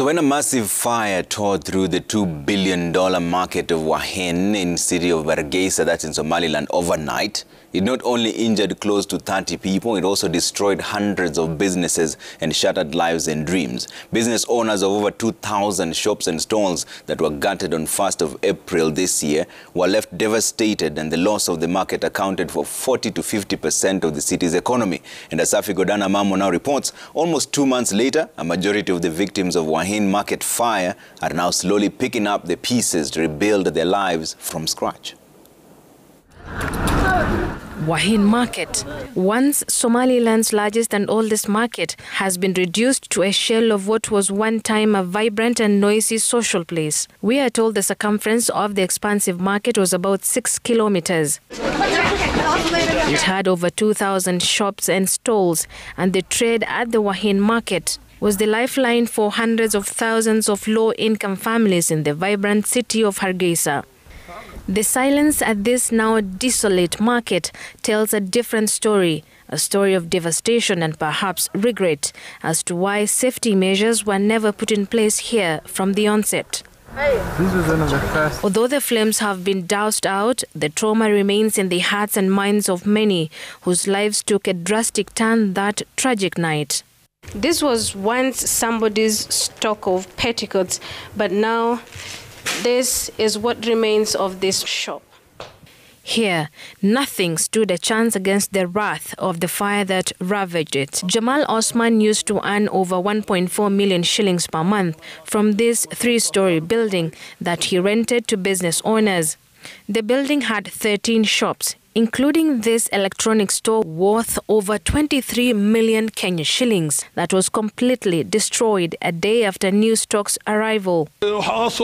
So when a massive fire tore through the $2 billion market of Waheen in the city of Hargeisa, that's in Somaliland, overnight, it not only injured close to 30 people, it also destroyed hundreds of businesses and shattered lives and dreams. Business owners of over 2,000 shops and stalls that were gutted on 1st of April this year were left devastated, and the loss of the market accounted for 40 to 50% of the city's economy. And as Safi Godana Mamo now reports, almost 2 months later, a majority of the victims of Waheen Market fire are now slowly picking up the pieces to rebuild their lives from scratch. Waheen Market, once Somaliland's largest and oldest market, has been reduced to a shell of what was one time a vibrant and noisy social place. We are told the circumference of the expansive market was about 6 kilometers. It had over 2,000 shops and stalls, and the trade at the Waheen Market was the lifeline for hundreds of thousands of low-income families in the vibrant city of Hargeisa. The silence at this now desolate market tells a different story, a story of devastation and perhaps regret as to why safety measures were never put in place here from the onset. Although the flames have been doused out, the trauma remains in the hearts and minds of many whose lives took a drastic turn that tragic night. This was once somebody's stock of petticoats, but now this is what remains of this shop. Here, nothing stood a chance against the wrath of the fire that ravaged it. Jamal Osman used to earn over 1.4 million shillings per month from this 3-story building that he rented to business owners. The building had 13 shops, including this electronics store worth over 23 million Kenyan shillings that was completely destroyed a day after new stock's arrival. All the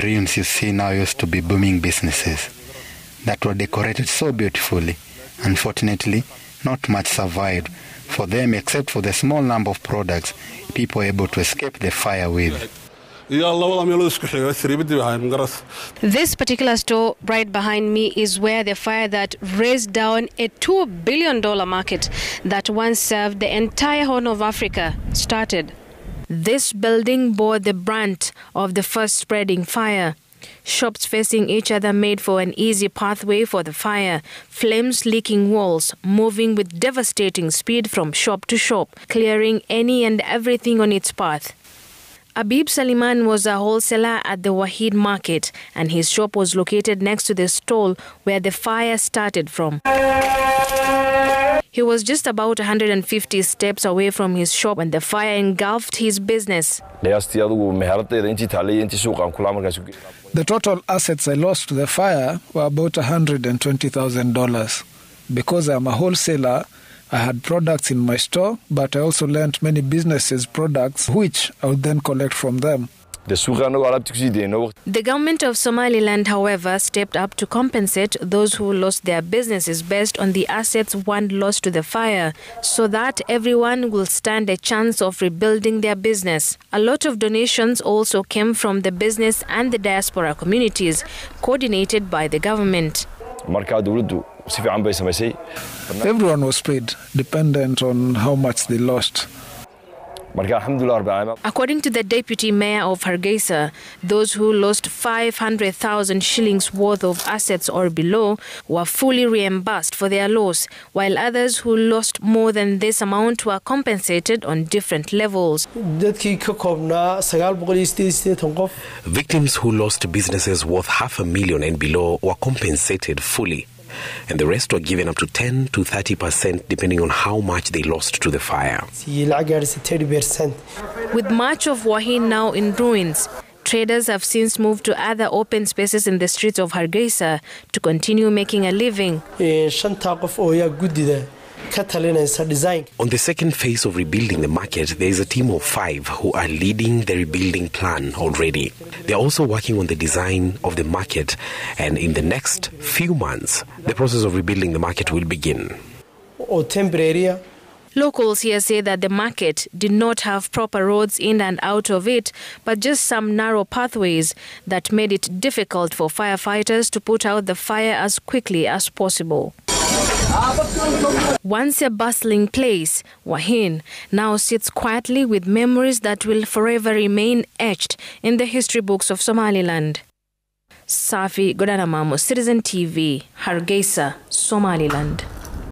rooms you see now used to be booming businesses that were decorated so beautifully. Unfortunately, not much survived for them except for the small number of products people were able to escape the fire with. This particular store right behind me is where the fire that razed down a $2 billion market that once served the entire Horn of Africa started. This building bore the brunt of the first spreading fire. Shops facing each other made for an easy pathway for the fire, flames licking walls, moving with devastating speed from shop to shop, clearing any and everything on its path. Abib Saliman was a wholesaler at the Waheen Market, and his shop was located next to the stall where the fire started from. He was just about 150 steps away from his shop when the fire engulfed his business. The total assets I lost to the fire were about $120,000. Because I'm a wholesaler, I had products in my store, but I also lent many businesses products, which I would then collect from them. The government of Somaliland, however, stepped up to compensate those who lost their businesses based on the assets one lost to the fire, so that everyone will stand a chance of rebuilding their business. A lot of donations also came from the business and the diaspora communities, coordinated by the government. Everyone was paid, dependent on how much they lost. According to the deputy mayor of Hargeisa, those who lost 500,000 shillings worth of assets or below were fully reimbursed for their loss, while others who lost more than this amount were compensated on different levels. Victims who lost businesses worth $500,000 and below were compensated fully, and the rest were given up to 10 to 30% depending on how much they lost to the fire. With much of Waheen now in ruins, traders have since moved to other open spaces in the streets of Hargeisa to continue making a living. On the second phase of rebuilding the market, there is a team of 5 who are leading the rebuilding plan already. They are also working on the design of the market, and in the next few months, the process of rebuilding the market will begin. Locals here say that the market did not have proper roads in and out of it, but just some narrow pathways that made it difficult for firefighters to put out the fire as quickly as possible. Once a bustling place, Waheen now sits quietly with memories that will forever remain etched in the history books of Somaliland. Safi Godanamamo, Citizen TV, Hargeisa, Somaliland.